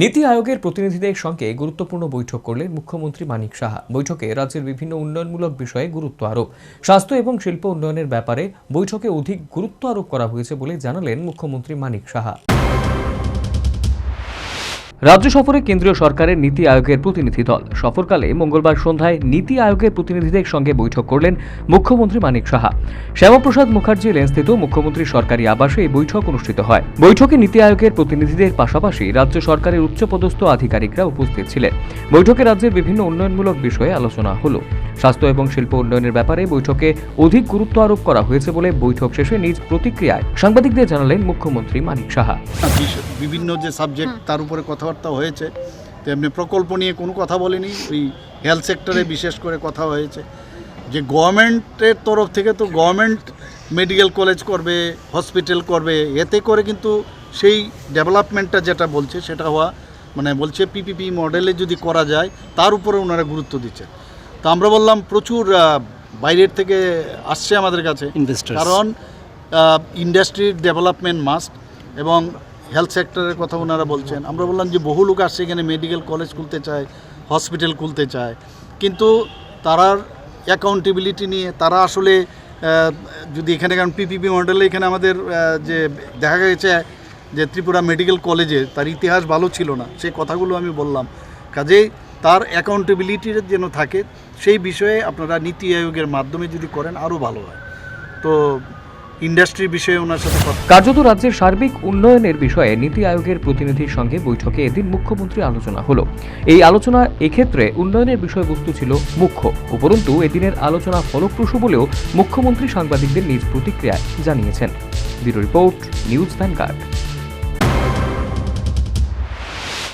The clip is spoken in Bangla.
নীতি আয়োগের প্রতিনিধিদের সঙ্গে গুরুত্বপূর্ণ বৈঠক করলেন মুখ্যমন্ত্রী মানিক সাহা। বৈঠকে রাজ্যের বিভিন্ন উন্নয়নমূলক বিষয়ে গুরুত্ব আরোপ, স্বাস্থ্য এবং শিল্প উন্নয়নের ব্যাপারে বৈঠকে অধিক গুরুত্ব আরোপ করা হয়েছে বলে জানালেন মুখ্যমন্ত্রী মানিক সাহা। রাজ্য সফরে কেন্দ্রীয় সরকারের নীতি আয়োগের প্রতিনিধি দল। সফরকালে মঙ্গলবার সন্ধ্যায় নীতি আয়োগের প্রতিনিধিদের সঙ্গে বৈঠক করলেন মুখ্যমন্ত্রী মানিক সাহা। শ্যামাপ্রসাদ মুখার্জি লেনস্থিত মুখ্যমন্ত্রীর সরকারি আবাসে এই বৈঠক অনুষ্ঠিত হয়। বৈঠকে নীতি আয়োগের প্রতিনিধিদের পাশাপাশি রাজ্য সরকারের উচ্চপদস্থ আধিকারিকরা উপস্থিত ছিলেন। বৈঠকে রাজ্যের বিভিন্ন উন্নয়নমূলক বিষয়ে আলোচনা হলো। স্বাস্থ্য এবং শিল্প উন্নয়নের ব্যাপারে বৈঠকে অধিক গুরুত্ব আরোপ করা হয়েছে বলে বৈঠক শেষে নিজ প্রতিক্রিয়ায় সাংবাদিকদের জানালেন মুখ্যমন্ত্রী মানিক সাহা। বিভিন্ন যে সাবজেক্ট তার উপরে কথাবার্তা হয়েছে, তেমনি প্রকল্প নিয়ে কোনো কথা বলেনি। ওই হেলথ সেক্টরে বিশেষ করে কথা হয়েছে যে গভর্নমেন্টের তরফ থেকে তো গভর্নমেন্ট মেডিকেল কলেজ করবে, হসপিটাল করবে, এতে করে কিন্তু সেই ডেভেলপমেন্টটা যেটা বলছে সেটা হওয়া বলছে পিপিপি মডেলে যদি করা যায় তার উপরে ওনারা গুরুত্ব দিচ্ছে। তো আমরা বললাম প্রচুর বাইরের থেকে আসছে আমাদের কাছে ইনভেস্টার, কারণ ইন্ডাস্ট্রির ডেভেলপমেন্ট মাস্ট, এবং হেলথ সেক্টরের কথা ওনারা বলছেন। আমরা বললাম যে বহু লোক আসছে এখানে, মেডিকেল কলেজ খুলতে চায়, হসপিটাল খুলতে চায়, কিন্তু তারার অ্যাকাউন্টেবিলিটি নিয়ে তারা আসলে যদি এখানে, কারণ পিপিপি মডেলে এখানে আমাদের যে দেখা গেছে যে ত্রিপুরা মেডিকেল কলেজে তার ইতিহাস ভালো ছিল না, সেই কথাগুলো আমি বললাম। কাজেই তার অ্যাকাউন্টেবিলিটির যেন থাকে, সেই বিষয়ে আপনারা নীতি আয়োগের মাধ্যমে যদি করেন আরও ভালো হয়। তো ইন্ডাস্ট্রির বিষয়ে ওনার সাথে কার্যত রাজ্যের সার্বিক উন্নয়নের বিষয়ে নীতি আয়োগের প্রতিনিধির সঙ্গে বৈঠকে এদিন মুখ্যমন্ত্রী আলোচনা হলো। এই আলোচনা এক্ষেত্রে উন্নয়নের বিষয়বস্তু ছিল মুখ্য, উপরন্তু এদিনের আলোচনা ফলপ্রসূ বলেও মুখ্যমন্ত্রী সাংবাদিকদের নিজ প্রতিক্রিয়ায় জানিয়েছেন। Bureau report, news vanguard.